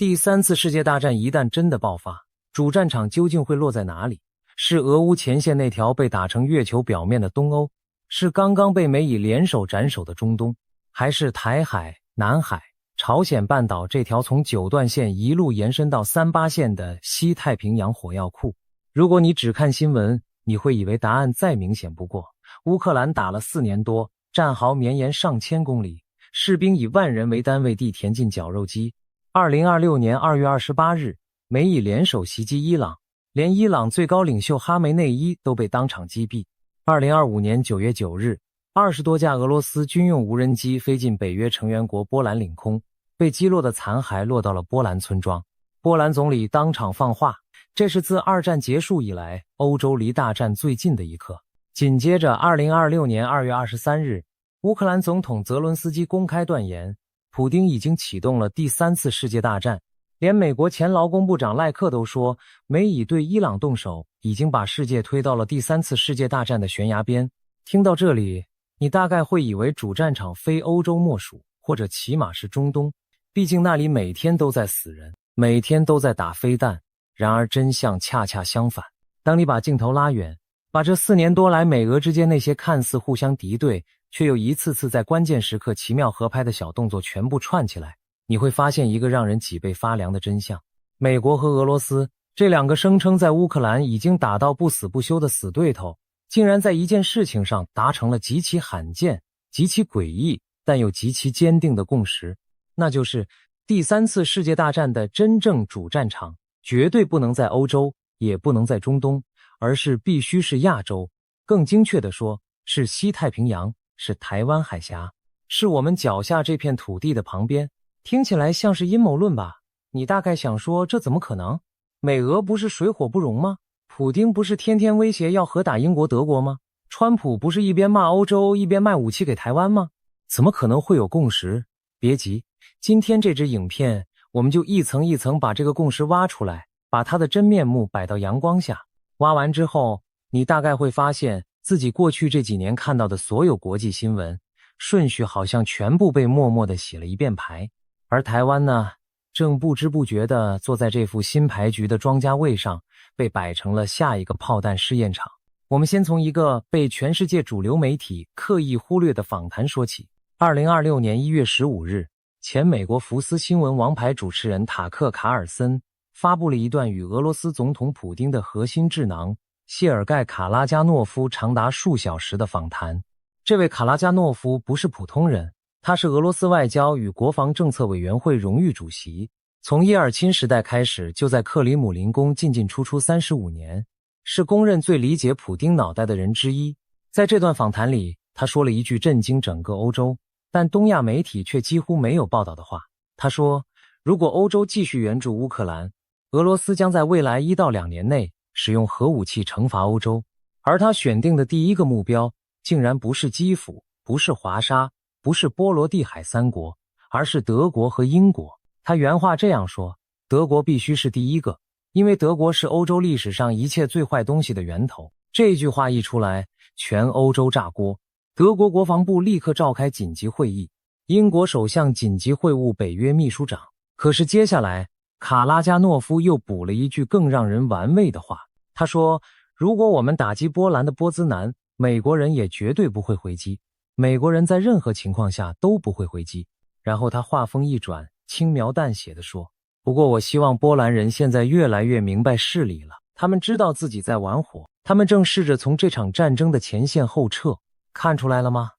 第三次世界大战一旦真的爆发，主战场究竟会落在哪里？是俄乌前线那条被打成月球表面的东欧？是刚刚被美以联手斩首的中东？还是台海、南海、朝鲜半岛这条从九段线一路延伸到38线的西太平洋火药库？如果你只看新闻，你会以为答案再明显不过。乌克兰打了4年多，战壕绵延上千公里，士兵以万人为单位地填进绞肉机。2026年2月28日，美以联手袭击伊朗，连伊朗最高领袖哈梅内伊都被当场击毙。2025年9月9日，20多架俄罗斯军用无人机飞进北约成员国波兰领空，被击落的残骸落到了波兰村庄。波兰总理当场放话，这是自二战结束以来，欧洲离大战最近的一刻。紧接着2026年2月23日，乌克兰总统泽伦斯基公开断言，普丁已经启动了第3次世界大战。连美国前劳工部长赖克都说，美以对伊朗动手，已经把世界推到了第3次世界大战的悬崖边。听到这里，你大概会以为主战场非欧洲莫属，或者起码是中东，毕竟那里每天都在死人，每天都在打飞弹。然而真相恰恰相反，当你把镜头拉远，把这4年多来美俄之间那些看似互相敌对，却又一次次在关键时刻奇妙合拍的小动作全部串起来，你会发现一个让人脊背发凉的真相。美国和俄罗斯这两个声称在乌克兰已经打到不死不休的死对头，竟然在一件事情上达成了极其罕见、极其诡异但又极其坚定的共识，那就是第3次世界大战的真正主战场绝对不能在欧洲，也不能在中东，而是必须是亚洲，更精确地说，是西太平洋，是台湾海峡，是我们脚下这片土地的旁边。听起来像是阴谋论吧？你大概想说，这怎么可能？美俄不是水火不容吗？普丁不是天天威胁要合打英国、德国吗？川普不是一边骂欧洲，一边卖武器给台湾吗？怎么可能会有共识？别急，今天这支影片我们就一层一层把这个共识挖出来，把它的真面目摆到阳光下。挖完之后，你大概会发现自己过去这几年看到的所有国际新闻，顺序好像全部被默默地洗了一遍牌。而台湾呢，正不知不觉地坐在这副新牌局的庄家位上，被摆成了下一个炮弹试验场。我们先从一个被全世界主流媒体刻意忽略的访谈说起。2026年1月15日，前美国福斯新闻王牌主持人塔克·卡尔森发布了一段与俄罗斯总统普丁的核心智囊谢尔盖·卡拉加诺夫长达数小时的访谈。这位卡拉加诺夫不是普通人，他是俄罗斯外交与国防政策委员会荣誉主席，从叶尔钦时代开始就在克里姆林宫进进出出35年，是公认最理解普丁脑袋的人之一。在这段访谈里，他说了一句震惊整个欧洲，但东亚媒体却几乎没有报道的话。他说，如果欧洲继续援助乌克兰，俄罗斯将在未来1到2年内使用核武器惩罚欧洲。而他选定的第一个目标，竟然不是基辅，不是华沙，不是波罗的海3国，而是德国和英国。他原话这样说，德国必须是第一个，因为德国是欧洲历史上一切最坏东西的源头。这句话一出来，全欧洲炸锅。德国国防部立刻召开紧急会议，英国首相紧急会晤北约秘书长。可是接下来，卡拉加诺夫又补了一句更让人玩味的话。他说，如果我们打击波兰的波兹南，美国人也绝对不会回击，美国人在任何情况下都不会回击。然后他话锋一转，轻描淡写地说，不过我希望波兰人现在越来越明白事理了，他们知道自己在玩火，他们正试着从这场战争的前线后撤。看出来了吗？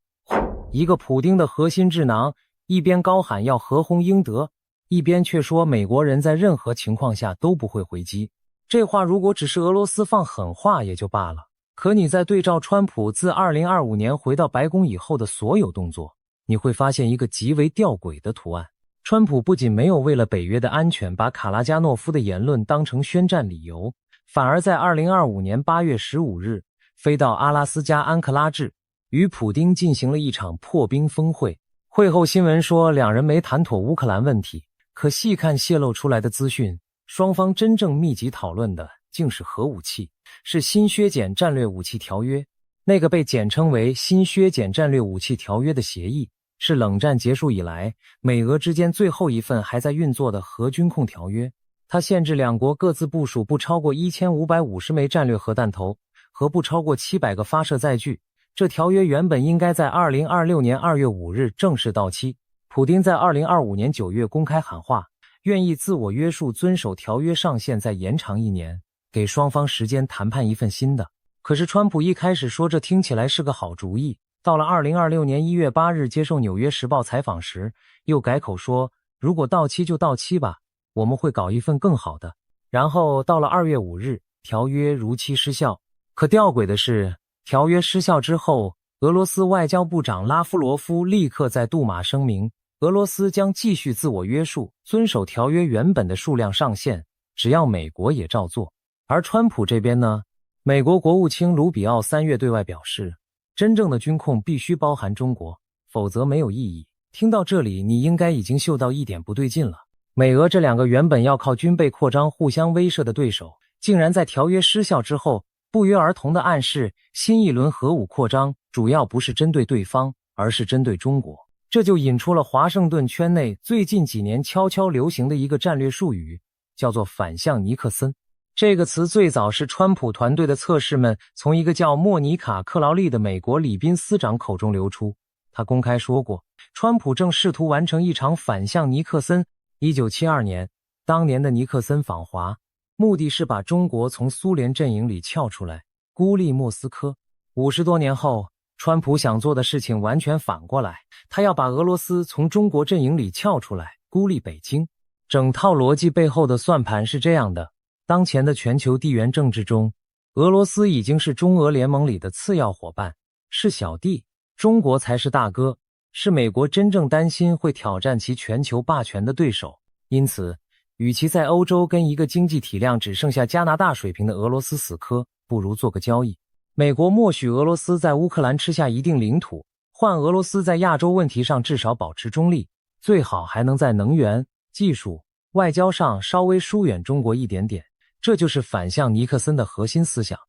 一个普丁的核心智囊，一边高喊要合轰英德，一边却说美国人在任何情况下都不会回击。这话如果只是俄罗斯放狠话也就罢了，可你在对照川普自2025年回到白宫以后的所有动作，你会发现一个极为吊诡的图案。川普不仅没有为了北约的安全把卡拉加诺夫的言论当成宣战理由，反而在2025年8月15日飞到阿拉斯加安克拉治，与普丁进行了一场破冰峰会。会后新闻说两人没谈妥乌克兰问题，可细看泄露出来的资讯，双方真正密集讨论的竟是核武器，是新削减战略武器条约。那个被简称为新削减战略武器条约的协议，是冷战结束以来美俄之间最后一份还在运作的核军控条约。它限制两国各自部署不超过1550枚战略核弹头和不超过700个发射载具。这条约原本应该在2026年2月5日正式到期。普丁在2025年9月公开喊话，愿意自我约束遵守条约上限再延长1年，给双方时间谈判一份新的。可是川普一开始说这听起来是个好主意，到了2026年1月8日接受纽约时报采访时，又改口说如果到期就到期吧，我们会搞一份更好的。然后到了2月5日，条约如期失效。可吊诡的是，条约失效之后，俄罗斯外交部长拉夫罗夫立刻在杜马声明，俄罗斯将继续自我约束，遵守条约原本的数量上限，只要美国也照做。而川普这边呢，美国国务卿卢比奥3月对外表示，真正的军控必须包含中国，否则没有意义。听到这里，你应该已经嗅到一点不对劲了。美俄这两个原本要靠军备扩张互相威慑的对手，竟然在条约失效之后不约而同地暗示新一轮核武扩张主要不是针对对方，而是针对中国。这就引出了华盛顿圈内最近几年悄悄流行的一个战略术语，叫做反向尼克森。这个词最早是川普团队的测试们从一个叫莫妮卡·克劳利的美国礼宾司长口中流出。他公开说过，川普正试图完成一场反向尼克森。1972年，当年的尼克森访华，目的是把中国从苏联阵营里撬出来，孤立莫斯科。50多年后，川普想做的事情完全反过来，他要把俄罗斯从中国阵营里撬出来，孤立北京。整套逻辑背后的算盘是这样的，当前的全球地缘政治中，俄罗斯已经是中俄联盟里的次要伙伴，是小弟，中国才是大哥，是美国真正担心会挑战其全球霸权的对手。因此，与其在欧洲跟一个经济体量只剩下加拿大水平的俄罗斯死磕，不如做个交易。美国默许俄罗斯在乌克兰吃下一定领土，换俄罗斯在亚洲问题上至少保持中立，最好还能在能源、技术、外交上稍微疏远中国一点点。这就是反向尼克森的核心思想。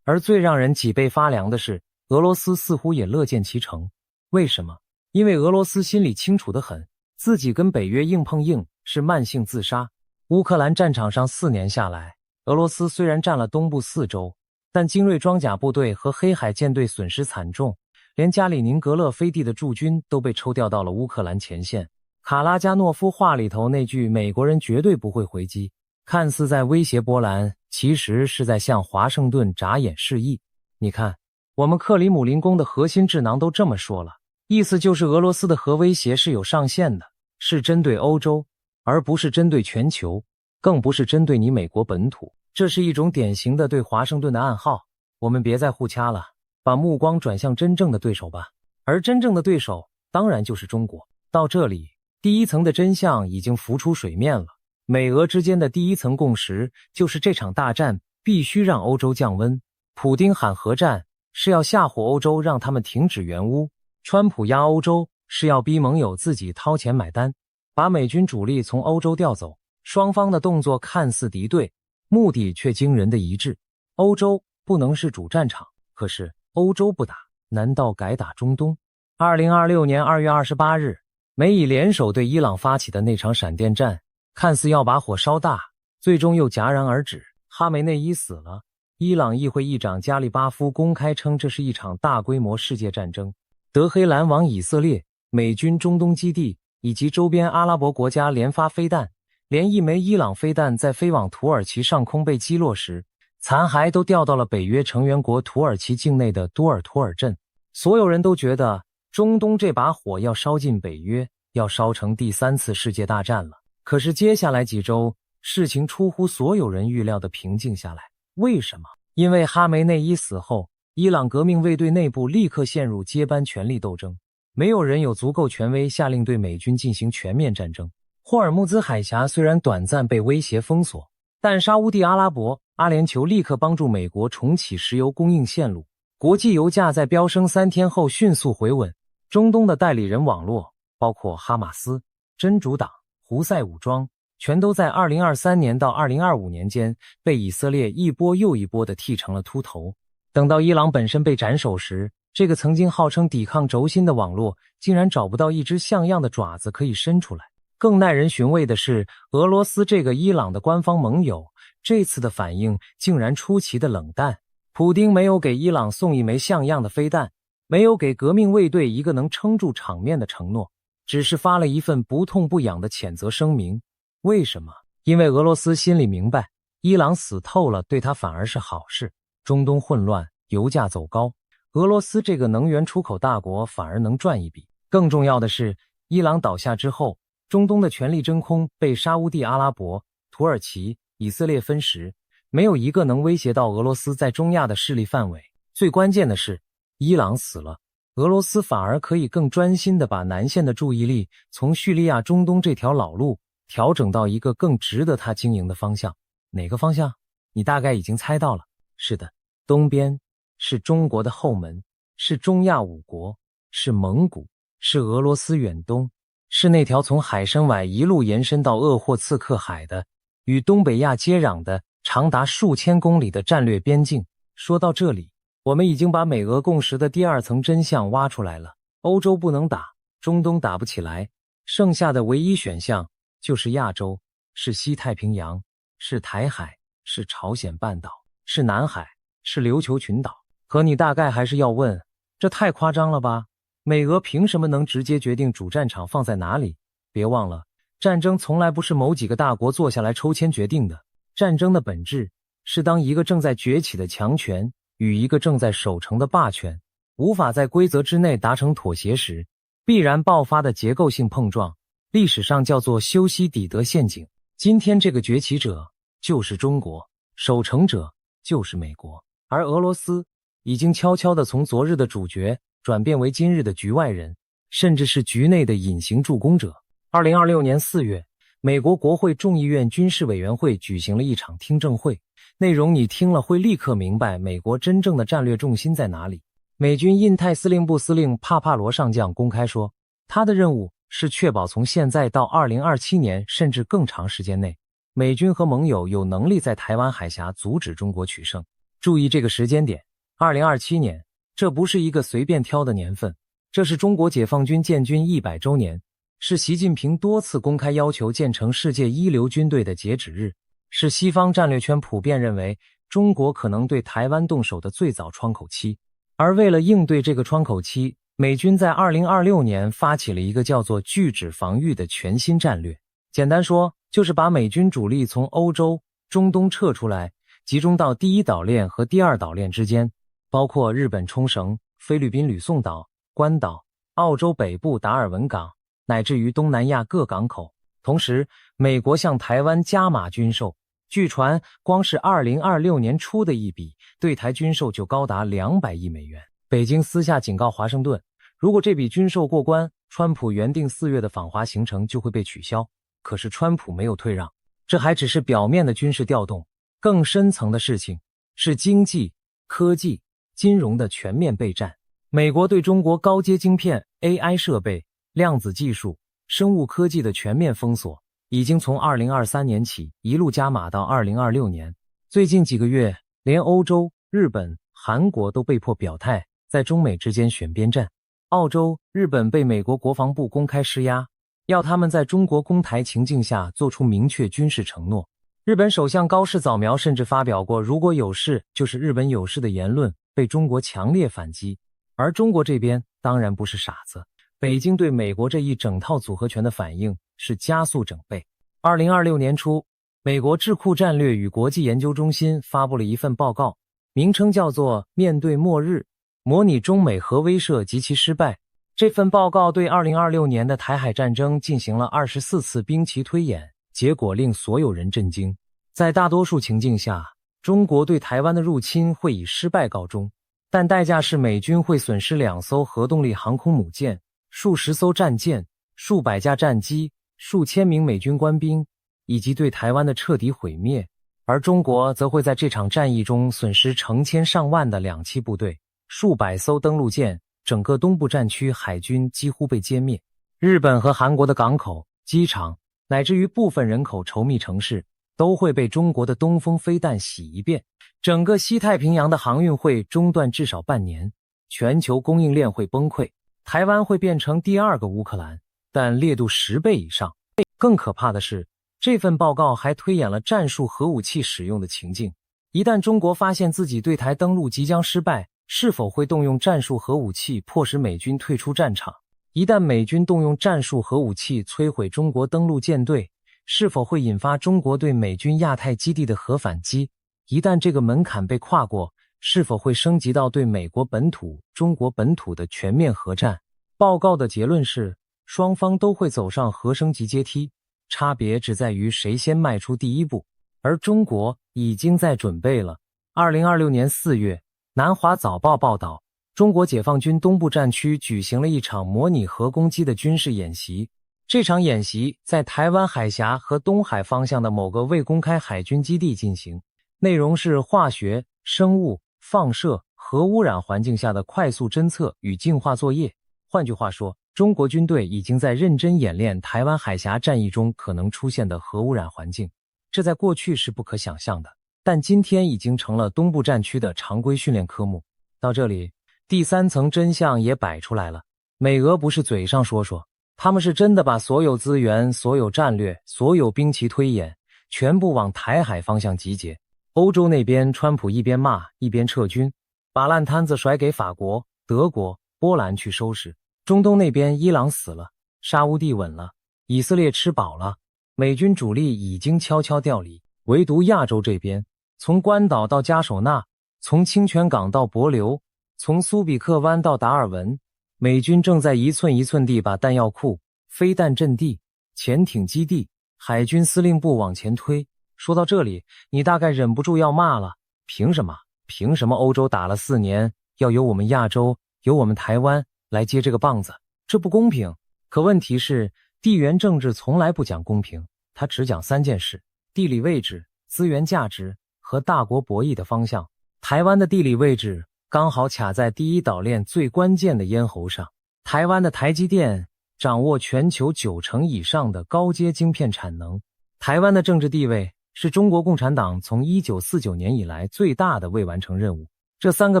而最让人脊背发凉的是，俄罗斯似乎也乐见其成。为什么？因为俄罗斯心里清楚得很，自己跟北约硬碰硬是慢性自杀。乌克兰战场上4年下来，俄罗斯虽然占了东部4州，但精锐装甲部队和黑海舰队损失惨重，连加里宁格勒飞地的驻军都被抽调到了乌克兰前线。卡拉加诺夫话里头那句美国人绝对不会回击，看似在威胁波兰，其实是在向华盛顿眨眼示意。你看，我们克里姆林宫的核心智囊都这么说了，意思就是俄罗斯的核威胁是有上限的，是针对欧洲，而不是针对全球，更不是针对你美国本土。这是一种典型的对华盛顿的暗号。我们别再互掐了，把目光转向真正的对手吧。而真正的对手当然就是中国。到这里，第一层的真相已经浮出水面了。美俄之间的第一层共识就是这场大战必须让欧洲降温。普丁喊核战是要吓唬欧洲，让他们停止援乌；川普压欧洲是要逼盟友自己掏钱买单，把美军主力从欧洲调走。双方的动作看似敌对，目的却惊人的一致。欧洲不能是主战场，可是欧洲不打，难道改打中东？2026年2月28日，美以联手对伊朗发起的那场闪电战，看似要把火烧大，最终又戛然而止。哈梅内伊死了，伊朗议会议长加利巴夫公开称这是一场大规模世界战争。德黑兰往以色列、美军中东基地以及周边阿拉伯国家连发飞弹，连一枚伊朗飞弹在飞往土耳其上空被击落时，残骸都掉到了北约成员国土耳其境内的多尔托尔镇。所有人都觉得中东这把火要烧进北约，要烧成第3次世界大战了。可是接下来几周，事情出乎所有人预料的平静下来。为什么？因为哈梅内伊死后，伊朗革命卫队内部立刻陷入接班权力斗争，没有人有足够权威下令对美军进行全面战争。霍尔木兹海峡虽然短暂被威胁封锁，但沙乌地阿拉伯、阿联酋立刻帮助美国重启石油供应线路，国际油价在飙升3天后迅速回稳。中东的代理人网络，包括哈马斯、真主党、胡塞武装，全都在2023年到2025年间被以色列一波又一波地剃成了秃头。等到伊朗本身被斩首时，这个曾经号称抵抗轴心的网络，竟然找不到一只像样的爪子可以伸出来。更耐人寻味的是，俄罗斯这个伊朗的官方盟友，这次的反应竟然出奇的冷淡。普丁没有给伊朗送一枚像样的飞弹，没有给革命卫队一个能撑住场面的承诺，只是发了一份不痛不痒的谴责声明。为什么？因为俄罗斯心里明白，伊朗死透了对他反而是好事。中东混乱，油价走高，俄罗斯这个能源出口大国反而能赚一笔。更重要的是，伊朗倒下之后，中东的权力真空被沙烏地阿拉伯、土耳其、以色列分食，没有一个能威胁到俄罗斯在中亚的势力范围。最关键的是，伊朗死了，俄罗斯反而可以更专心地把南线的注意力从叙利亚中东这条老路调整到一个更值得他经营的方向。哪个方向？你大概已经猜到了。是的，东边是中国的后门，是中亚五国，是蒙古，是俄罗斯远东，是那条从海参崴一路延伸到鄂霍次克海的，与东北亚接壤的长达数千公里的战略边境。说到这里，我们已经把美俄共识的第二层真相挖出来了。欧洲不能打，中东打不起来，剩下的唯一选项就是亚洲，是西太平洋，是台海，是朝鲜半岛，是南海，是琉球群岛。可你大概还是要问，这太夸张了吧？美俄凭什么能直接决定主战场放在哪里？别忘了，战争从来不是某几个大国坐下来抽签决定的。战争的本质是当一个正在崛起的强权与一个正在守成的霸权无法在规则之内达成妥协时，必然爆发的结构性碰撞，历史上叫做修昔底德陷阱。今天这个崛起者就是中国，守成者就是美国，而俄罗斯已经悄悄地从昨日的主角转变为今日的局外人，甚至是局内的隐形助攻者。2026年4月，美国国会众议院军事委员会举行了一场听证会，内容你听了会立刻明白美国真正的战略重心在哪里。美军印太司令部司令帕帕罗上将公开说，他的任务是确保从现在到2027年甚至更长时间内，美军和盟友有能力在台湾海峡阻止中国取胜。注意这个时间点，2027年，这不是一个随便挑的年份，这是中国解放军建军100周年，是习近平多次公开要求建成世界一流军队的截止日，是西方战略圈普遍认为中国可能对台湾动手的最早窗口期。而为了应对这个窗口期，美军在2026年发起了一个叫做拒止防御的全新战略。简单说，就是把美军主力从欧洲、中东撤出来，集中到第一岛链和第二岛链之间，包括日本冲绳、菲律宾吕宋岛、关岛、澳洲北部达尔文港，乃至于东南亚各港口。同时，美国向台湾加码军售，据传光是2026年初的一笔对台军售就高达200亿美元。北京私下警告华盛顿，如果这笔军售过关，川普原定4月的访华行程就会被取消。可是川普没有退让，这还只是表面的军事调动，更深层的事情是经济、科技、金融的全面备战。美国对中国高阶晶片、AI 设备、量子技术、生物科技的全面封锁，已经从2023年起一路加码到2026年。最近几个月，连欧洲、日本、韩国都被迫表态，在中美之间选边站。澳洲、日本被美国国防部公开施压，要他们在中国攻台情境下做出明确军事承诺。日本首相高市早苗甚至发表过如果有事就是日本有事的言论，被中国强烈反击。而中国这边当然不是傻子，北京对美国这一整套组合拳的反应是加速整备。2026年初，美国智库战略与国际研究中心发布了一份报告，名称叫做《面对末日：模拟中美核威慑及其失败》。这份报告对2026年的台海战争进行了24次兵棋推演，结果令所有人震惊。在大多数情境下，中国对台湾的入侵会以失败告终，但代价是美军会损失2艘核动力航空母舰、数十艘战舰、数百架战机、数千名美军官兵，以及对台湾的彻底毁灭。而中国则会在这场战役中损失成千上万的两栖部队、数百艘登陆舰，整个东部战区海军几乎被歼灭。日本和韩国的港口、机场，乃至于部分人口稠密城市，都会被中国的东风飞弹洗一遍。整个西太平洋的航运会中断至少半年。全球供应链会崩溃，台湾会变成第二个乌克兰，但烈度10倍以上。更可怕的是，这份报告还推演了战术核武器使用的情境。一旦中国发现自己对台登陆即将失败，是否会动用战术核武器迫使美军退出战场？一旦美军动用战术核武器摧毁中国登陆舰队，是否会引发中国对美军亚太基地的核反击？一旦这个门槛被跨过，是否会升级到对美国本土、中国本土的全面核战？报告的结论是，双方都会走上核升级阶梯，差别只在于谁先迈出第一步，而中国已经在准备了。2026年4月，南华早报报道，中国解放军东部战区举行了一场模拟核攻击的军事演习。这场演习在台湾海峡和东海方向的某个未公开海军基地进行，内容是化学、生物、放射、核污染环境下的快速侦测与净化作业。换句话说，中国军队已经在认真演练台湾海峡战役中可能出现的核污染环境。这在过去是不可想象的，但今天已经成了东部战区的常规训练科目。到这里，第三层真相也摆出来了。美俄不是嘴上说说，他们是真的把所有资源、所有战略、所有兵棋推演，全部往台海方向集结。欧洲那边，川普一边骂一边撤军，把烂摊子甩给法国、德国、波兰去收拾。中东那边，伊朗死了，沙乌地稳了，以色列吃饱了，美军主力已经悄悄调离。唯独亚洲这边，从关岛到加首纳，从清泉港到帛琉，从苏比克湾到达尔文，美军正在一寸一寸地把弹药库、飞弹阵地、潜艇基地、海军司令部往前推。说到这里，你大概忍不住要骂了，凭什么？凭什么欧洲打了4年，要由我们亚洲、由我们台湾来接这个棒子？这不公平。可问题是，地缘政治从来不讲公平，它只讲3件事：地理位置、资源价值和大国博弈的方向。台湾的地理位置刚好卡在第一岛链最关键的咽喉上，台湾的台积电掌握全球90%以上的高阶晶片产能。台湾的政治地位是中国共产党从1949年以来最大的未完成任务。这3个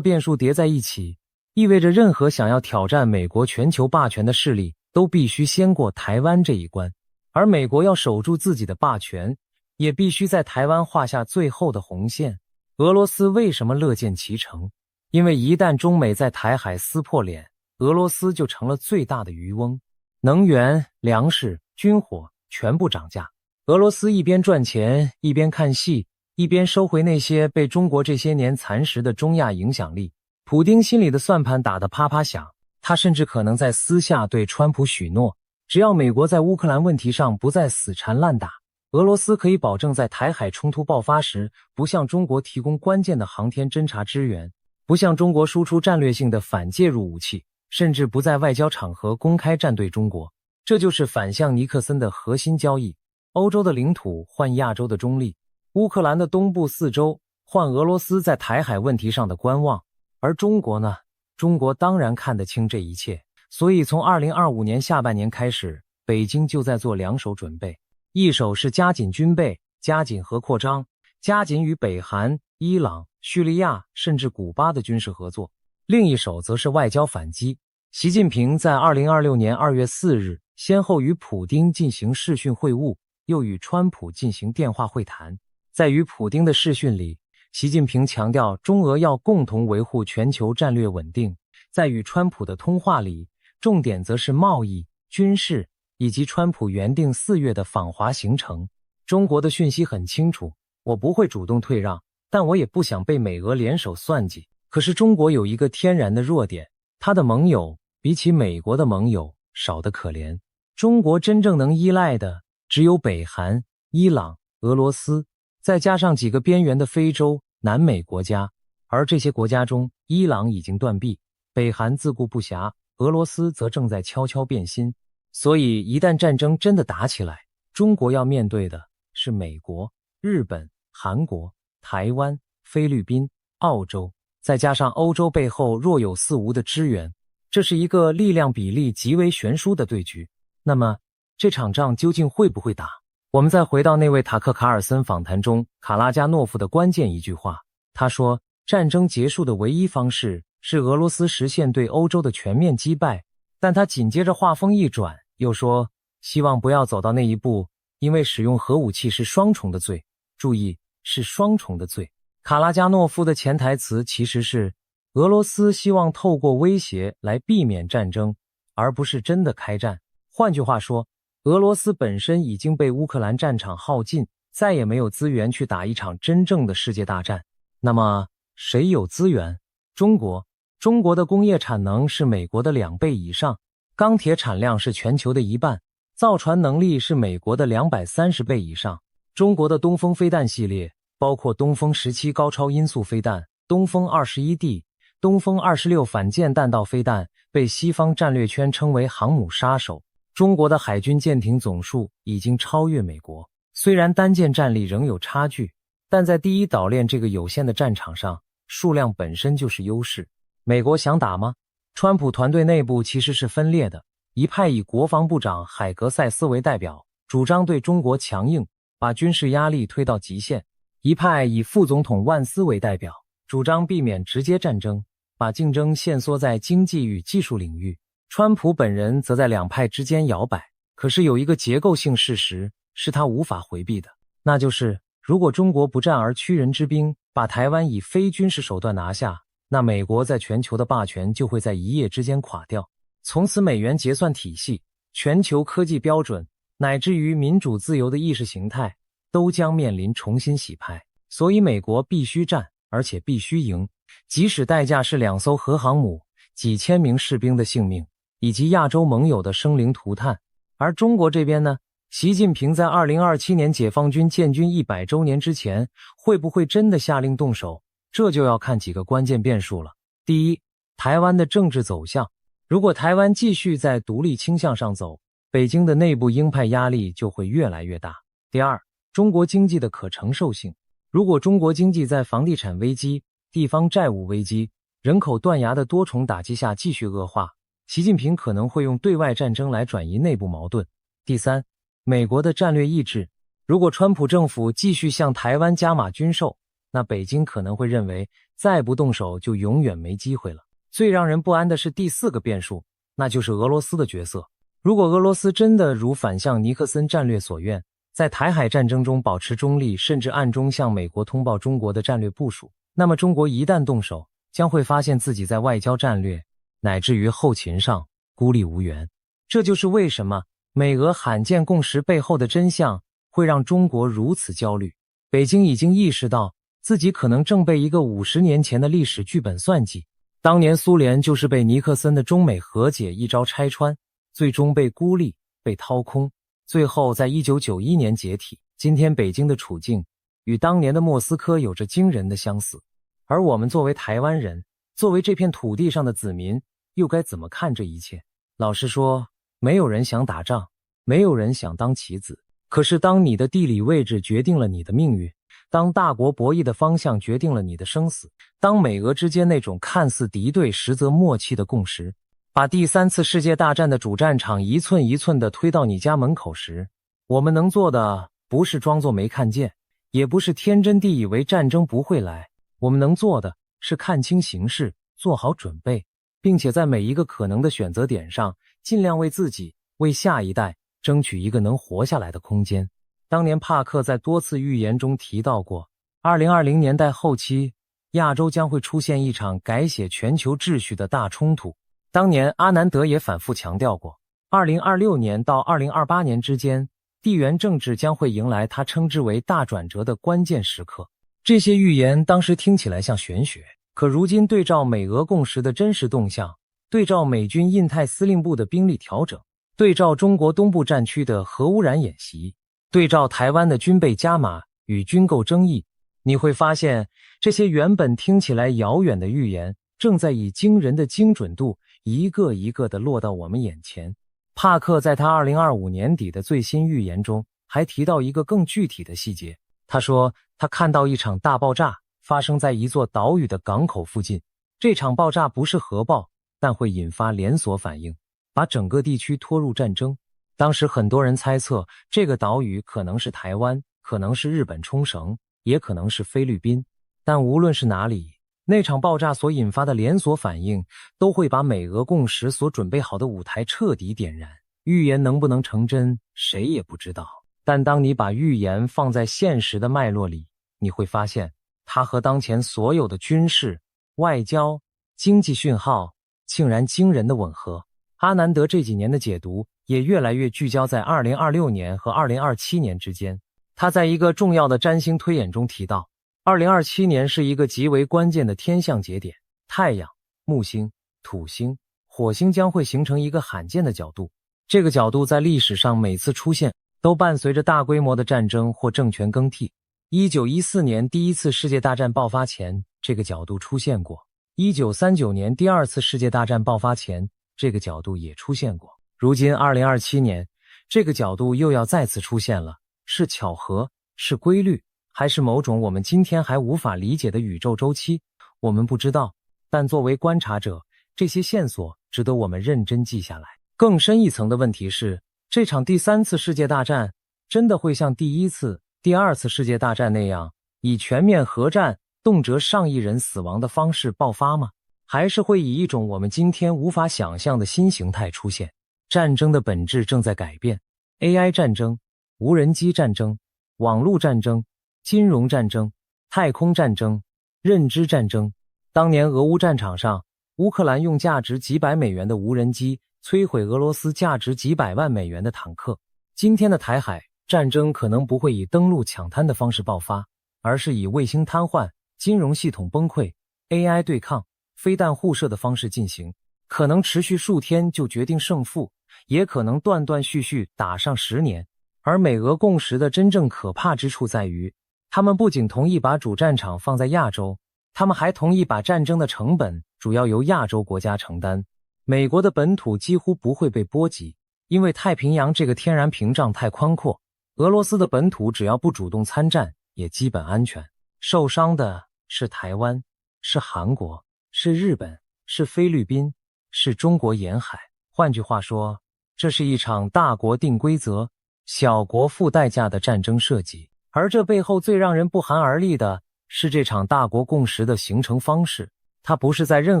变数叠在一起，意味着任何想要挑战美国全球霸权的势力都必须先过台湾这一关，而美国要守住自己的霸权，也必须在台湾画下最后的红线。俄罗斯为什么乐见其成？因为一旦中美在台海撕破脸，俄罗斯就成了最大的渔翁，能源、粮食、军火全部涨价。俄罗斯一边赚钱，一边看戏，一边收回那些被中国这些年蚕食的中亚影响力。普丁心里的算盘打得啪啪响，他甚至可能在私下对川普许诺，只要美国在乌克兰问题上不再死缠烂打，俄罗斯可以保证在台海冲突爆发时不向中国提供关键的航天侦察支援，不向中国输出战略性的反介入武器，甚至不在外交场合公开站队中国。这就是反向尼克森的核心交易：欧洲的领土换亚洲的中立，乌克兰的东部4州换俄罗斯在台海问题上的观望。而中国呢？中国当然看得清这一切，所以从2025年下半年开始，北京就在做2手准备。一手是加紧军备，加紧核扩张，加紧与北韩、伊朗、叙利亚甚至古巴的军事合作；另一手则是外交反击。习近平在2026年2月4日先后与普丁进行视讯会晤，又与川普进行电话会谈。在与普丁的视讯里，习近平强调中俄要共同维护全球战略稳定。在与川普的通话里，重点则是贸易、军事以及川普原定4月的访华行程。中国的讯息很清楚，我不会主动退让，但我也不想被美俄联手算计。可是中国有一个天然的弱点，它的盟友比起美国的盟友少得可怜。中国真正能依赖的只有北韩、伊朗、俄罗斯，再加上几个边缘的非洲、南美国家。而这些国家中，伊朗已经断臂，北韩自顾不暇，俄罗斯则正在悄悄变心。所以一旦战争真的打起来，中国要面对的是美国、日本、韩国、台湾、菲律宾、澳洲，再加上欧洲背后若有似无的支援，这是一个力量比例极为悬殊的对局。那么这场仗究竟会不会打？我们再回到那位塔克·卡尔森访谈中卡拉加诺夫的关键一句话，他说，战争结束的唯一方式是俄罗斯实现对欧洲的全面击败，但他紧接着话锋一转，又说希望不要走到那一步，因为使用核武器是双重的罪。注意，是双重的罪。卡拉加诺夫的潜台词其实是俄罗斯希望透过威胁来避免战争，而不是真的开战。换句话说，俄罗斯本身已经被乌克兰战场耗尽，再也没有资源去打一场真正的世界大战。那么谁有资源？中国。中国的工业产能是美国的2倍以上，钢铁产量是全球的1半，造船能力是美国的230倍以上。中国的东风飞弹系列包括东风17高超音速飞弹、东风 21D、东风26反舰弹道飞弹，被西方战略圈称为航母杀手。中国的海军舰艇总数已经超越美国，虽然单舰战力仍有差距，但在第一岛链这个有限的战场上，数量本身就是优势。美国想打吗？川普团队内部其实是分裂的，一派以国防部长海格塞斯为代表，主张对中国强硬，把军事压力推到极限；一派以副总统万斯为代表，主张避免直接战争，把竞争限缩在经济与技术领域。川普本人则在2派之间摇摆，可是有一个结构性事实是他无法回避的，那就是如果中国不战而屈人之兵，把台湾以非军事手段拿下，那美国在全球的霸权就会在一夜之间垮掉，从此美元结算体系、全球科技标准，乃至于民主自由的意识形态，都将面临重新洗牌。所以美国必须战，而且必须赢，即使代价是2艘核航母、几千名士兵的性命，以及亚洲盟友的生灵涂炭。而中国这边呢，习近平在2027年解放军建军100周年之前，会不会真的下令动手？这就要看几个关键变数了。第一，台湾的政治走向。如果台湾继续在独立倾向上走，北京的内部鹰派压力就会越来越大。第二，中国经济的可承受性。如果中国经济在房地产危机、地方债务危机、人口断崖的多重打击下继续恶化，习近平可能会用对外战争来转移内部矛盾。第三，美国的战略意志。如果川普政府继续向台湾加码军售，那北京可能会认为再不动手就永远没机会了。最让人不安的是第4个变数，那就是俄罗斯的角色。如果俄罗斯真的如反向尼克森战略所愿，在台海战争中保持中立，甚至暗中向美国通报中国的战略部署，那么中国一旦动手，将会发现自己在外交战略乃至于后勤上孤立无援。这就是为什么美俄罕见共识背后的真相会让中国如此焦虑。北京已经意识到自己可能正被一个50年前的历史剧本算计。当年苏联就是被尼克森的中美和解一招拆穿，最终被孤立、被掏空，最后在1991年解体。今天北京的处境与当年的莫斯科有着惊人的相似。而我们作为台湾人，作为这片土地上的子民，又该怎么看这一切？老实说，没有人想打仗，没有人想当棋子。可是当你的地理位置决定了你的命运，当大国博弈的方向决定了你的生死，当美俄之间那种看似敌对实则默契的共识，把第3次世界大战的主战场一寸一寸地推到你家门口时，我们能做的不是装作没看见，也不是天真地以为战争不会来，我们能做的是看清形势，做好准备，并且在每一个可能的选择点上，尽量为自己、为下一代争取一个能活下来的空间。当年帕克在多次预言中提到过，2020年代后期，亚洲将会出现一场改写全球秩序的大冲突。当年阿南德也反复强调过，2026年到2028年之间，地缘政治将会迎来他称之为大转折的关键时刻。这些预言当时听起来像玄学，可如今对照美俄共识的真实动向，对照美军印太司令部的兵力调整，对照中国东部战区的核污染演习，对照台湾的军备加码与军购争议，你会发现这些原本听起来遥远的预言，正在以惊人的精准度一个一个地落到我们眼前。帕克在他2025年底的最新预言中还提到一个更具体的细节，他说他看到一场大爆炸发生在一座岛屿的港口附近，这场爆炸不是核爆，但会引发连锁反应，把整个地区拖入战争。当时很多人猜测这个岛屿可能是台湾，可能是日本冲绳，也可能是菲律宾，但无论是哪里，那场爆炸所引发的连锁反应都会把美俄共识所准备好的舞台彻底点燃。预言能不能成真，谁也不知道。但当你把预言放在现实的脉络里，你会发现它和当前所有的军事、外交、经济讯号竟然惊人的吻合。阿南德这几年的解读也越来越聚焦在2026年和2027年之间。他在一个重要的占星推演中提到，2027年是一个极为关键的天象节点，太阳、木星、土星、火星将会形成一个罕见的角度。这个角度在历史上每次出现都伴随着大规模的战争或政权更替。1914年第一次世界大战爆发前，这个角度出现过；1939年第二次世界大战爆发前，这个角度也出现过。如今2027年，这个角度又要再次出现了。是巧合，是规律，还是某种我们今天还无法理解的宇宙周期？我们不知道，但作为观察者，这些线索值得我们认真记下来。更深一层的问题是，这场第三次世界大战真的会像第一次、第二次世界大战那样，以全面核战、动辄上亿人死亡的方式爆发吗？还是会以一种我们今天无法想象的新形态出现？战争的本质正在改变 ，AI 战争、无人机战争、网络战争、金融战争、太空战争、认知战争。当年俄乌战场上，乌克兰用价值几百美元的无人机摧毁俄罗斯价值几百万美元的坦克。今天的台海战争可能不会以登陆抢滩的方式爆发，而是以卫星瘫痪、金融系统崩溃、AI 对抗、飞弹互射的方式进行，可能持续数天就决定胜负，也可能断断续续打上10年。而美俄共识的真正可怕之处在于，他们不仅同意把主战场放在亚洲，他们还同意把战争的成本主要由亚洲国家承担。美国的本土几乎不会被波及，因为太平洋这个天然屏障太宽阔。俄罗斯的本土只要不主动参战，也基本安全。受伤的是台湾，是韩国，是日本，是菲律宾，是中国沿海。换句话说，这是一场大国定规则、小国付代价的战争设计。而这背后最让人不寒而栗的是这场大国共识的形成方式。它不是在任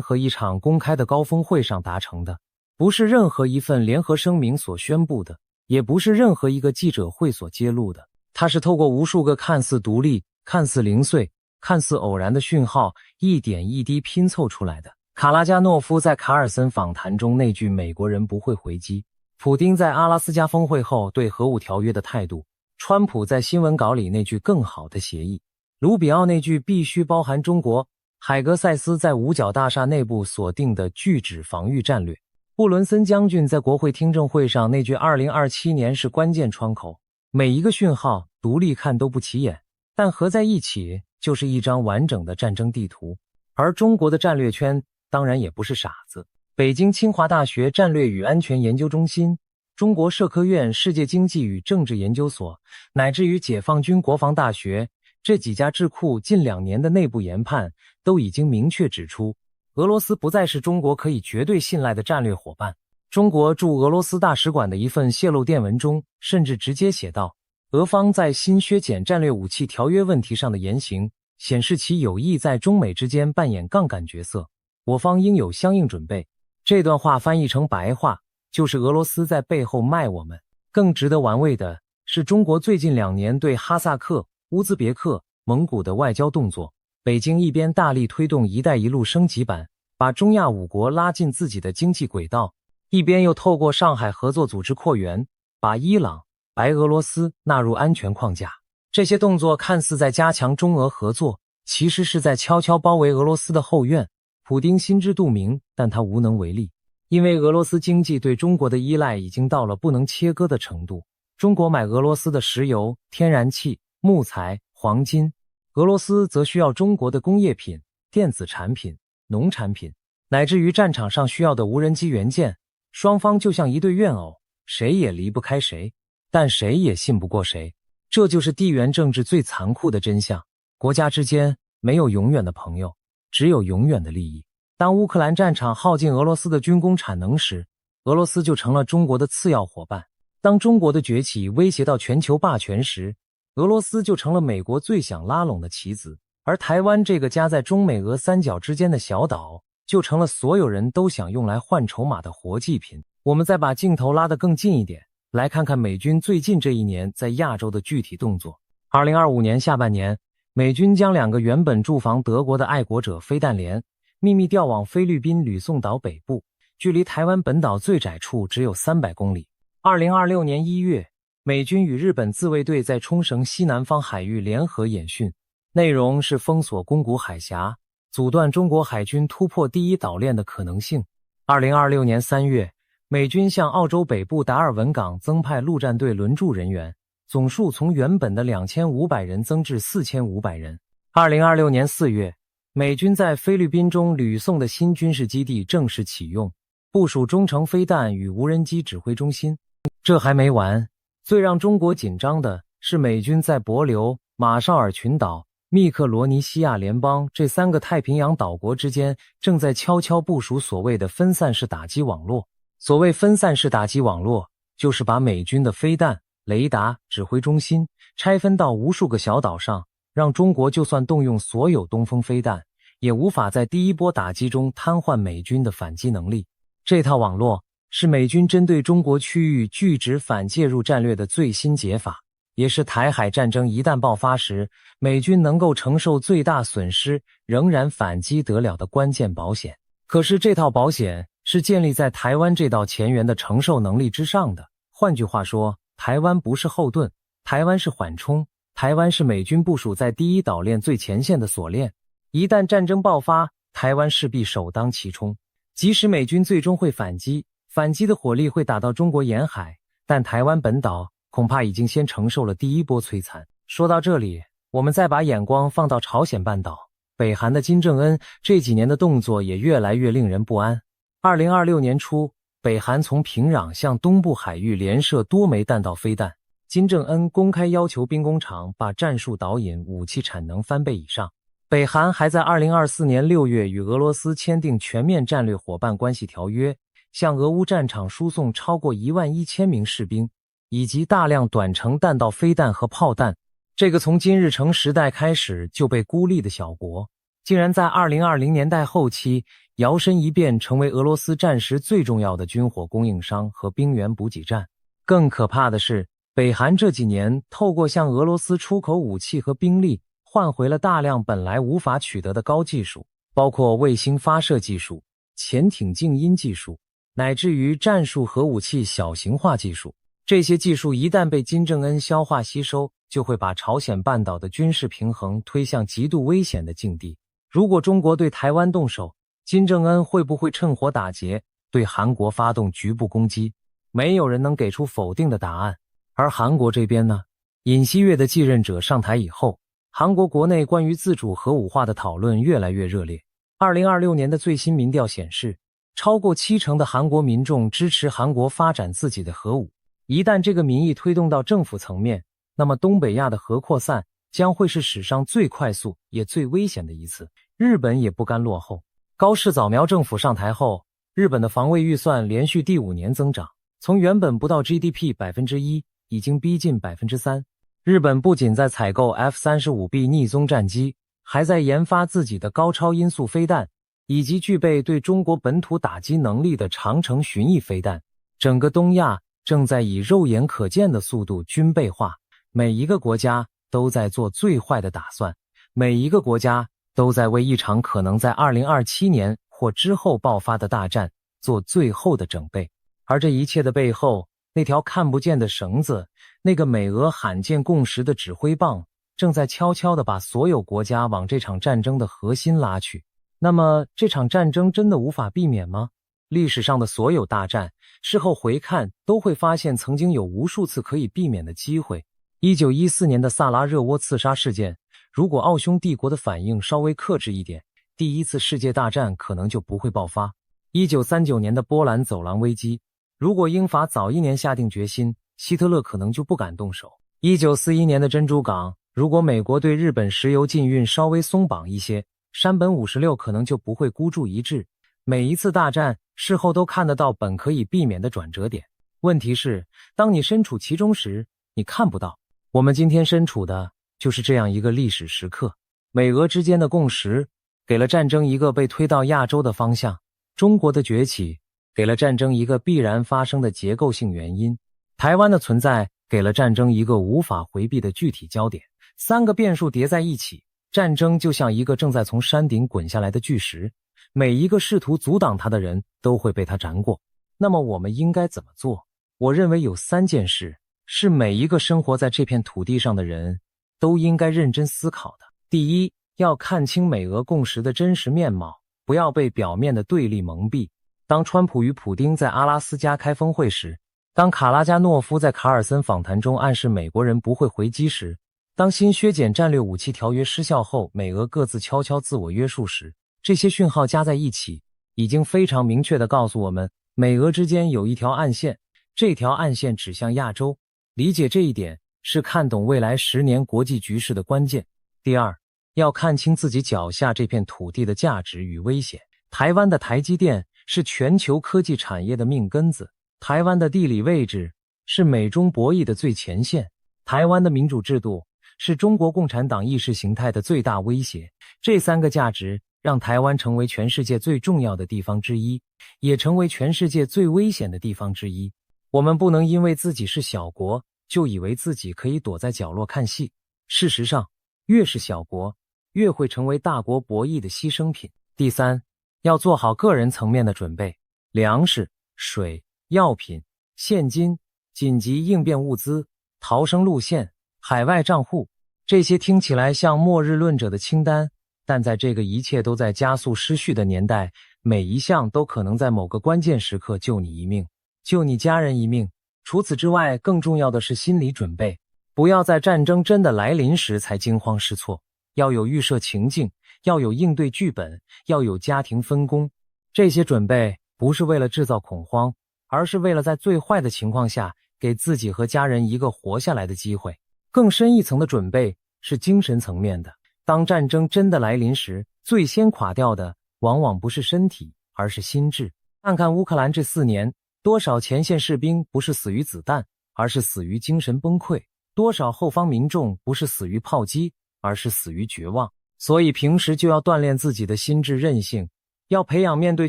何一场公开的高峰会上达成的，不是任何一份联合声明所宣布的，也不是任何一个记者会所揭露的。它是透过无数个看似独立、看似零碎、看似偶然的讯号，一点一滴拼凑出来的。卡拉加诺夫在卡尔森访谈中那句美国人不会回击，普丁在阿拉斯加峰会后对核武条约的态度，川普在新闻稿里那句更好的协议，卢比奥那句必须包含中国，海格塞斯在五角大厦内部所定的拒止防御战略，布伦森将军在国会听证会上那句2027年是关键窗口。每一个讯号独立看都不起眼，但合在一起就是一张完整的战争地图。而中国的战略圈当然也不是傻子，北京清华大学战略与安全研究中心、中国社科院世界经济与政治研究所，乃至于解放军国防大学这几家智库近2年的内部研判都已经明确指出，俄罗斯不再是中国可以绝对信赖的战略伙伴。中国驻俄罗斯大使馆的一份泄露电文中甚至直接写道，俄方在新削减战略武器条约问题上的言行显示其有意在中美之间扮演杠杆角色，我方应有相应准备。这段话翻译成白话，就是俄罗斯在背后卖我们。更值得玩味的是，中国最近2年对哈萨克、乌兹别克、蒙古的外交动作，北京一边大力推动一带一路升级版，把中亚5国拉进自己的经济轨道，一边又透过上海合作组织扩员，把伊朗、白俄罗斯纳入安全框架。这些动作看似在加强中俄合作，其实是在悄悄包围俄罗斯的后院。普丁心知肚明，但他无能为力，因为俄罗斯经济对中国的依赖已经到了不能切割的程度。中国买俄罗斯的石油、天然气、木材、黄金，俄罗斯则需要中国的工业品、电子产品、农产品，乃至于战场上需要的无人机元件。双方就像一对怨偶，谁也离不开谁，但谁也信不过谁。这就是地缘政治最残酷的真相。国家之间没有永远的朋友，只有永远的利益。当乌克兰战场耗尽俄罗斯的军工产能时，俄罗斯就成了中国的次要伙伴。当中国的崛起威胁到全球霸权时，俄罗斯就成了美国最想拉拢的棋子。而台湾这个夹在中美俄三角之间的小岛，就成了所有人都想用来换筹码的活祭品。我们再把镜头拉得更近一点，来看看美军最近这一年在亚洲的具体动作。2025年下半年，美军将2个原本驻防德国的爱国者飞弹连秘密调往菲律宾吕宋岛北部，距离台湾本岛最窄处只有300公里。2026年1月，美军与日本自卫队在冲绳西南方海域联合演训，内容是封锁宫古海峡，阻断中国海军突破第一岛链的可能性。2026年3月，美军向澳洲北部达尔文港增派陆战队轮驻人员，总数从原本的2500人增至4500人。2026年4月，美军在菲律宾中吕宋的新军事基地正式启用，部署中程飞弹与无人机指挥中心。这还没完，最让中国紧张的是美军在帛琉、马绍尔群岛、密克罗尼西亚联邦这3个太平洋岛国之间正在悄悄部署所谓的分散式打击网络。所谓分散式打击网络，就是把美军的飞弹、雷达、指挥中心拆分到无数个小岛上，让中国就算动用所有东风飞弹，也无法在第一波打击中瘫痪美军的反击能力。这套网络是美军针对中国区域拒止反介入战略的最新解法，也是台海战争一旦爆发时，美军能够承受最大损失仍然反击得了的关键保险。可是这套保险是建立在台湾这道前缘的承受能力之上的。换句话说，台湾不是后盾，台湾是缓冲，台湾是美军部署在第一岛链最前线的锁链。一旦战争爆发，台湾势必首当其冲。即使美军最终会反击，反击的火力会打到中国沿海，但台湾本岛恐怕已经先承受了第一波摧残。说到这里，我们再把眼光放到朝鲜半岛，北韩的金正恩这几年的动作也越来越令人不安。2026年初，北韩从平壤向东部海域连射多枚弹道飞弹，金正恩公开要求兵工厂把战术导引武器产能翻倍以上。北韩还在2024年6月与俄罗斯签订全面战略伙伴关系条约，向俄乌战场输送超过11000名士兵，以及大量短程弹道飞弹和炮弹。这个从金日成时代开始就被孤立的小国，竟然在2020年代后期摇身一变成为俄罗斯战时最重要的军火供应商和兵源补给站。更可怕的是，北韩这几年透过向俄罗斯出口武器和兵力，换回了大量本来无法取得的高技术，包括卫星发射技术、潜艇静音技术，乃至于战术核武器小型化技术。这些技术一旦被金正恩消化吸收，就会把朝鲜半岛的军事平衡推向极度危险的境地。如果中国对台湾动手，金正恩会不会趁火打劫，对韩国发动局部攻击？没有人能给出否定的答案。而韩国这边呢？尹锡悦的继任者上台以后，韩国国内关于自主核武化的讨论越来越热烈。2026年的最新民调显示，超过70%的韩国民众支持韩国发展自己的核武。一旦这个民意推动到政府层面，那么东北亚的核扩散将会是史上最快速也最危险的一次。日本也不甘落后。高市早苗政府上台后，日本的防卫预算连续第5年增长，从原本不到 GDP 1%，已经逼近 3%。日本不仅在采购 F-35B 逆踪战机，还在研发自己的高超音速飞弹，以及具备对中国本土打击能力的长程巡弋飞弹。整个东亚正在以肉眼可见的速度军备化，每一个国家都在做最坏的打算，每一个国家都在为一场可能在2027年或之后爆发的大战做最后的准备。而这一切的背后，那条看不见的绳子，那个美俄罕见共识的指挥棒，正在悄悄地把所有国家往这场战争的核心拉去。那么这场战争真的无法避免吗？历史上的所有大战，事后回看都会发现曾经有无数次可以避免的机会。1914年的萨拉热窝刺杀事件，如果奥匈帝国的反应稍微克制一点，第一次世界大战可能就不会爆发。1939年的波兰走廊危机，如果英法早1年下定决心，希特勒可能就不敢动手。1941年的珍珠港，如果美国对日本石油禁运稍微松绑一些，山本56可能就不会孤注一掷。每一次大战事后都看得到本可以避免的转折点，问题是当你身处其中时，你看不到。我们今天身处的就是这样一个历史时刻。美俄之间的共识给了战争一个被推到亚洲的方向，中国的崛起给了战争一个必然发生的结构性原因，台湾的存在给了战争一个无法回避的具体焦点。三个变数叠在一起，战争就像一个正在从山顶滚下来的巨石，每一个试图阻挡它的人都会被它斩过。那么我们应该怎么做？我认为有3件事是每一个生活在这片土地上的人都应该认真思考的。第一，要看清美俄共识的真实面貌，不要被表面的对立蒙蔽。当川普与普丁在阿拉斯加开峰会时，当卡拉加诺夫在卡尔森访谈中暗示美国人不会回击时，当新削减战略武器条约失效后，美俄各自悄悄自我约束时，这些讯号加在一起，已经非常明确地告诉我们，美俄之间有一条暗线，这条暗线指向亚洲。理解这一点是看懂未来10年国际局势的关键。第二，要看清自己脚下这片土地的价值与危险。台湾的台积电是全球科技产业的命根子，台湾的地理位置是美中博弈的最前线，台湾的民主制度是中国共产党意识形态的最大威胁。这3个价值让台湾成为全世界最重要的地方之一，也成为全世界最危险的地方之一。我们不能因为自己是小国，就以为自己可以躲在角落看戏。事实上，越是小国，越会成为大国博弈的牺牲品。第三，要做好个人层面的准备，粮食、水、药品、现金、紧急应变物资、逃生路线、海外账户，这些听起来像末日论者的清单，但在这个一切都在加速失序的年代，每一项都可能在某个关键时刻救你一命，救你家人一命。除此之外，更重要的是心理准备，不要在战争真的来临时才惊慌失措，要有预设情境，要有应对剧本，要有家庭分工。这些准备不是为了制造恐慌，而是为了在最坏的情况下给自己和家人一个活下来的机会。更深一层的准备是精神层面的，当战争真的来临时，最先垮掉的往往不是身体，而是心智。看看乌克兰这4年，多少前线士兵不是死于子弹，而是死于精神崩溃，多少后方民众不是死于炮击，而是死于绝望。所以平时就要锻炼自己的心智韧性，要培养面对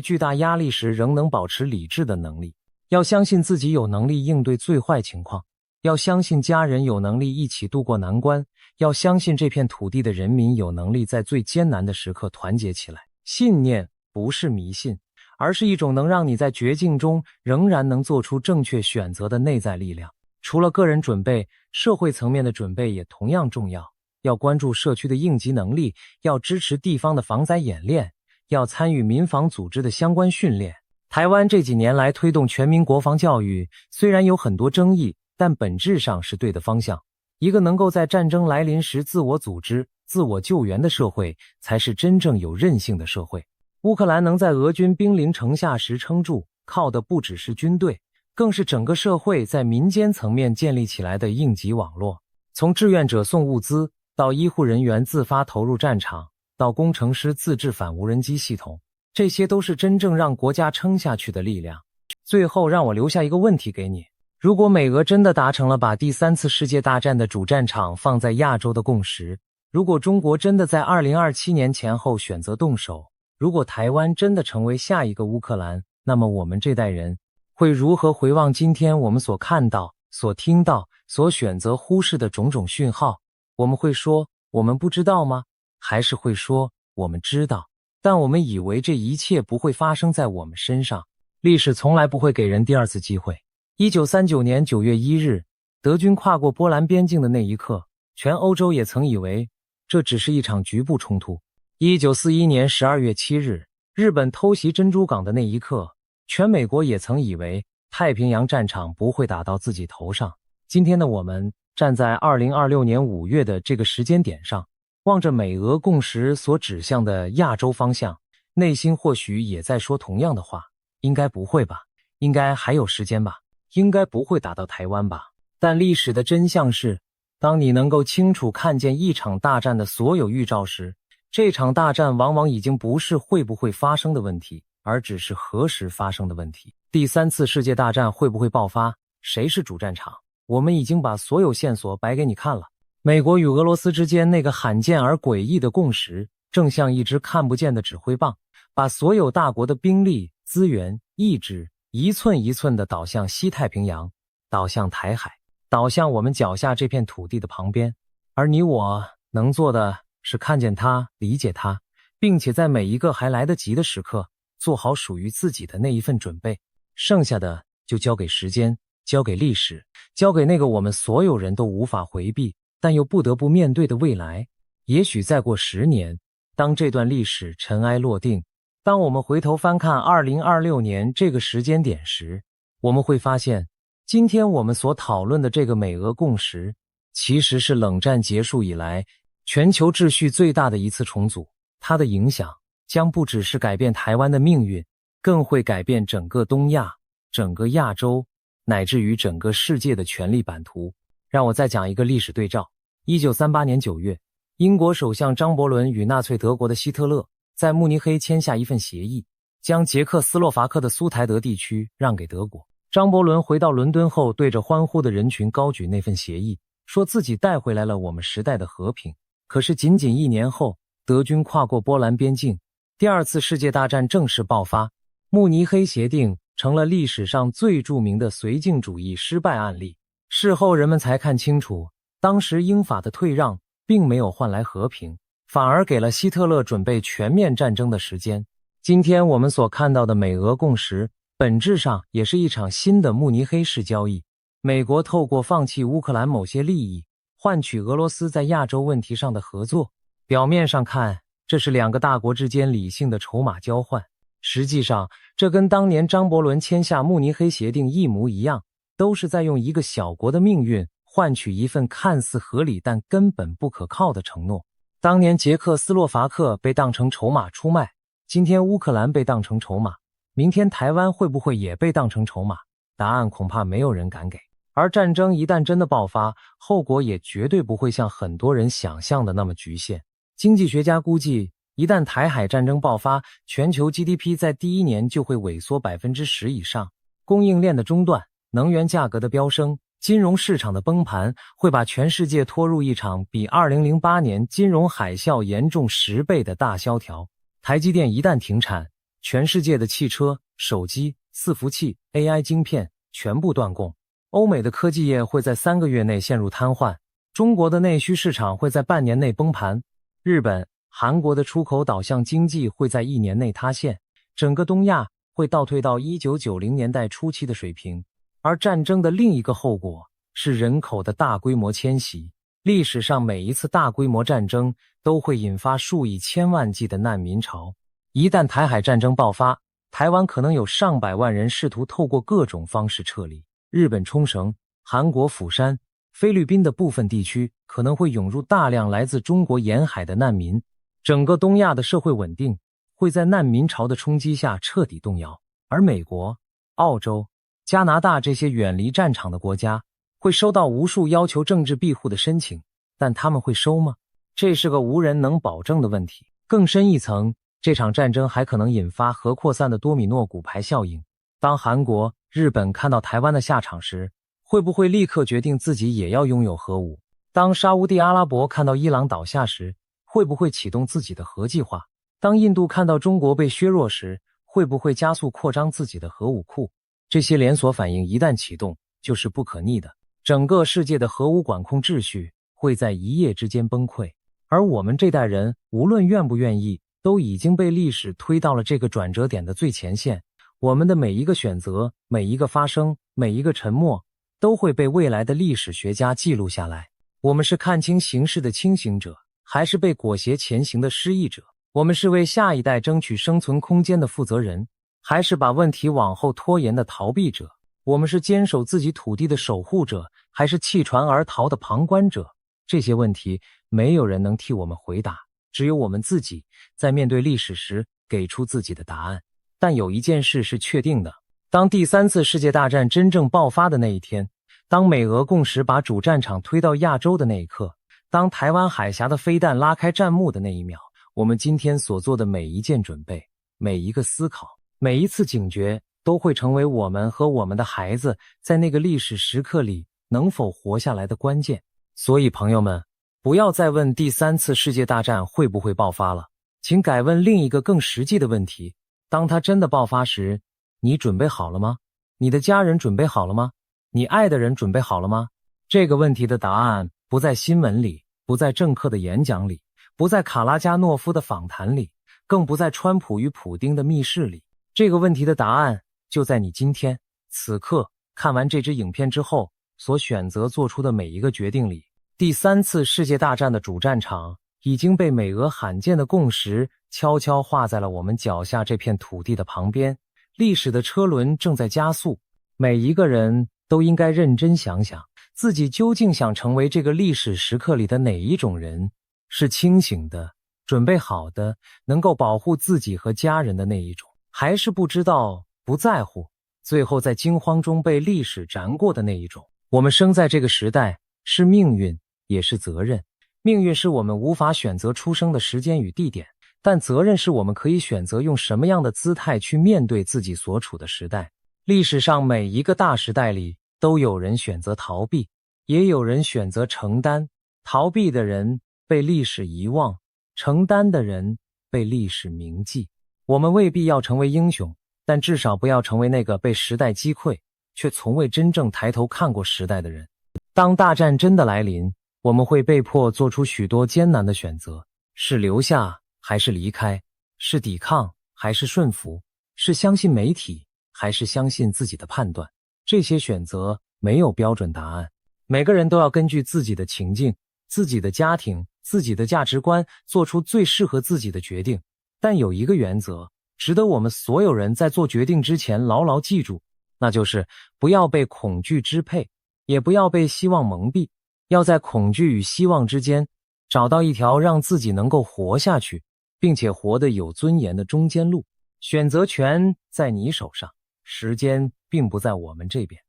巨大压力时仍能保持理智的能力，要相信自己有能力应对最坏情况，要相信家人有能力一起度过难关，要相信这片土地的人民有能力在最艰难的时刻团结起来。信念不是迷信，而是一种能让你在绝境中仍然能做出正确选择的内在力量。除了个人准备，社会层面的准备也同样重要，要关注社区的应急能力，要支持地方的防灾演练，要参与民防组织的相关训练。台湾这几年来推动全民国防教育，虽然有很多争议，但本质上是对的方向。一个能够在战争来临时自我组织、自我救援的社会，才是真正有韧性的社会。乌克兰能在俄军兵临城下时撑住，靠的不只是军队，更是整个社会在民间层面建立起来的应急网络。从志愿者送物资，到医护人员自发投入战场，到工程师自制反无人机系统，这些都是真正让国家撑下去的力量。最后让我留下一个问题给你，如果美俄真的达成了把第3次世界大战的主战场放在亚洲的共识，如果中国真的在2027年前后选择动手，如果台湾真的成为下一个乌克兰，那么我们这代人会如何回望今天我们所看到、所听到、所选择忽视的种种讯号？我们会说我们不知道吗？还是会说我们知道，但我们以为这一切不会发生在我们身上？历史从来不会给人第2次机会。1939年9月1日，德军跨过波兰边境的那一刻，全欧洲也曾以为这只是一场局部冲突。1941年12月7日，日本偷袭珍珠港的那一刻，全美国也曾以为太平洋战场不会打到自己头上。今天的我们站在2026年5月的这个时间点上，望着美俄共识所指向的亚洲方向，内心或许也在说同样的话，应该不会吧，应该还有时间吧，应该不会打到台湾吧。但历史的真相是，当你能够清楚看见一场大战的所有预兆时，这场大战往往已经不是会不会发生的问题，而只是何时发生的问题。第3次世界大战会不会爆发？谁是主战场？我们已经把所有线索摆给你看了。美国与俄罗斯之间那个罕见而诡异的共识，正像一支看不见的指挥棒，把所有大国的兵力、资源、意志一寸一寸地导向西太平洋，导向台海，导向我们脚下这片土地的旁边。而你我能做的是看见它，理解它，并且在每一个还来得及的时刻，做好属于自己的那一份准备。剩下的就交给时间，交给历史，交给那个我们所有人都无法回避，但又不得不面对的未来。也许再过10年，当这段历史尘埃落定，当我们回头翻看2026年这个时间点时，我们会发现，今天我们所讨论的这个美俄共识，其实是冷战结束以来全球秩序最大的一次重组。它的影响将不只是改变台湾的命运，更会改变整个东亚、整个亚洲，乃至于整个世界的权力版图。让我再讲一个历史对照。1938年9月，英国首相张伯伦与纳粹德国的希特勒在慕尼黑签下一份协议，将捷克斯洛伐克的苏台德地区让给德国。张伯伦回到伦敦后，对着欢呼的人群高举那份协议，说自己带回来了我们时代的和平。可是仅仅1年后，德军跨过波兰边境，第二次世界大战正式爆发。慕尼黑协定成了历史上最著名的绥靖主义失败案例。事后人们才看清楚，当时英法的退让并没有换来和平，反而给了希特勒准备全面战争的时间。今天我们所看到的美俄共识，本质上也是一场新的慕尼黑式交易。美国透过放弃乌克兰某些利益，换取俄罗斯在亚洲问题上的合作。表面上看，这是两个大国之间理性的筹码交换，实际上这跟当年张伯伦签下慕尼黑协定一模一样，都是在用一个小国的命运换取一份看似合理但根本不可靠的承诺。当年捷克斯洛伐克被当成筹码出卖，今天乌克兰被当成筹码，明天台湾会不会也被当成筹码？答案恐怕没有人敢给。而战争一旦真的爆发，后果也绝对不会像很多人想象的那么局限。经济学家估计，一旦台海战争爆发，全球 GDP 在第1年就会萎缩 10% 以上，供应链的中断，能源价格的飙升，金融市场的崩盘，会把全世界拖入一场比2008年金融海啸严重10倍的大萧条。台积电一旦停产，全世界的汽车、手机、伺服器、AI 晶片全部断供，欧美的科技业会在3个月内陷入瘫痪，中国的内需市场会在半年内崩盘，日本、韩国的出口导向经济会在1年内塌陷，整个东亚会倒退到1990年代初期的水平。而战争的另一个后果是人口的大规模迁徙。历史上每一次大规模战争都会引发数以千万计的难民潮。一旦台海战争爆发，台湾可能有上百万人试图透过各种方式撤离。日本冲绳、韩国釜山、菲律宾的部分地区可能会涌入大量来自中国沿海的难民，整个东亚的社会稳定会在难民潮的冲击下彻底动摇。而美国、澳洲、加拿大这些远离战场的国家会收到无数要求政治庇护的申请，但他们会收吗？这是个无人能保证的问题。更深一层，这场战争还可能引发核扩散的多米诺骨牌效应。当韩国、日本看到台湾的下场时，会不会立刻决定自己也要拥有核武？当沙烏地阿拉伯看到伊朗倒下时，会不会启动自己的核计划？当印度看到中国被削弱时，会不会加速扩张自己的核武库？这些连锁反应一旦启动，就是不可逆的。整个世界的核武管控秩序会在一夜之间崩溃。而我们这代人，无论愿不愿意，都已经被历史推到了这个转折点的最前线。我们的每一个选择，每一个发声，每一个沉默，都会被未来的历史学家记录下来。我们是看清形势的清醒者，还是被裹挟前行的失意者？我们是为下一代争取生存空间的负责人，还是把问题往后拖延的逃避者？我们是坚守自己土地的守护者，还是弃船而逃的旁观者？这些问题没有人能替我们回答，只有我们自己在面对历史时给出自己的答案。但有一件事是确定的，当第3次世界大战真正爆发的那一天，当美俄共识把主战场推到亚洲的那一刻，当台湾海峡的飞弹拉开战幕的那一秒，我们今天所做的每一件准备，每一个思考，每一次警觉，都会成为我们和我们的孩子在那个历史时刻里能否活下来的关键。所以朋友们，不要再问第3次世界大战会不会爆发了，请改问另一个更实际的问题：当它真的爆发时，你准备好了吗？你的家人准备好了吗？你爱的人准备好了吗？这个问题的答案不在新闻里，不在政客的演讲里，不在卡拉加诺夫的访谈里，更不在川普与普丁的密室里。这个问题的答案就在你今天此刻看完这支影片之后所选择做出的每一个决定里。第3次世界大战的主战场已经被美俄罕见的共识悄悄画在了我们脚下这片土地的旁边，历史的车轮正在加速，每一个人都应该认真想想，自己究竟想成为这个历史时刻里的哪一种人？是清醒的、准备好的、能够保护自己和家人的那一种，还是不知道、不在乎，最后在惊慌中被历史斩过的那一种？我们生在这个时代，是命运，也是责任。命运是我们无法选择出生的时间与地点，但责任是我们可以选择用什么样的姿态去面对自己所处的时代。历史上每一个大时代里，都有人选择逃避，也有人选择承担。逃避的人被历史遗忘，承担的人被历史铭记。我们未必要成为英雄，但至少不要成为那个被时代击溃，却从未真正抬头看过时代的人。当大战真的来临，我们会被迫做出许多艰难的选择，是留下还是离开，是抵抗还是顺服，是相信媒体还是相信自己的判断。这些选择没有标准答案，每个人都要根据自己的情境、自己的家庭、自己的价值观做出最适合自己的决定。但有一个原则，值得我们所有人在做决定之前牢牢记住，那就是不要被恐惧支配，也不要被希望蒙蔽，要在恐惧与希望之间找到一条让自己能够活下去，并且活得有尊严的中间路。选择权在你手上，时间并不在我们这边。